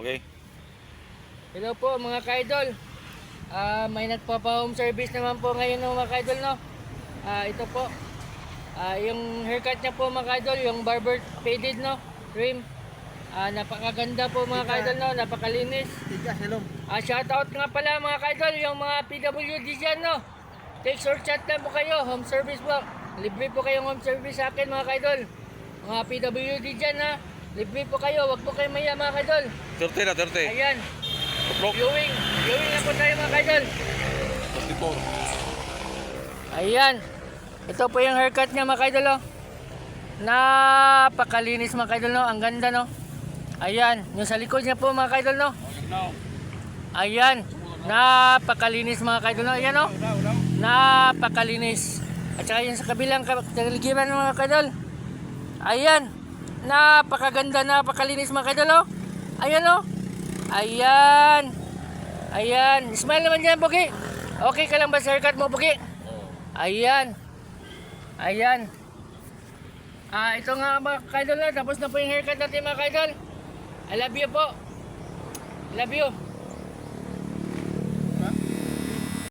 okay? Hello po mga ka-idol. May nagpapa-home service naman po ngayon no, mga ka-idol, no? Ito po. Yung haircut niya po mga ka-idol, yung barber faded, no? Trim. Napakaganda po mga ka-idol, no? Napakalinis. Tigas, hello. Shoutout nga pala mga ka-idol, yung mga PWD dyan, no? Text or chat lang po kayo, home service po. Libre po kayong home service sa akin mga ka-idol. Mga PWD dyan, ha? Libre po kayo, wag po kayo maya mga ka-idol. 30 na, 30. Ayan. Tuplok. Viewing na po tayo mga ka-idol. 24. Ayan. Ito po yung haircut niya mga ka-idol, oh. Napakalinis mga ka-idol, no? Ang ganda, no? Ayan. Yung sa likod niya po mga ka-idol, no? Ayan. Napakalinis mga ka-idol, no? Ayan, no? Napakalinis. At saka yung sa kabilang kaligiran mga ka-idol. Ayan. Napakaganda, napakalinis mga ka-idol, oh. Ayan, oh. Ayan. Ayan. Smile naman dyan, Pugi. Okay ka lang ba sa haircut mo, Pugi? Ayan. Ayan. Ito nga mga ka-idol na. Tapos na po yung haircut natin mga ka-idol. I love you po. I love you.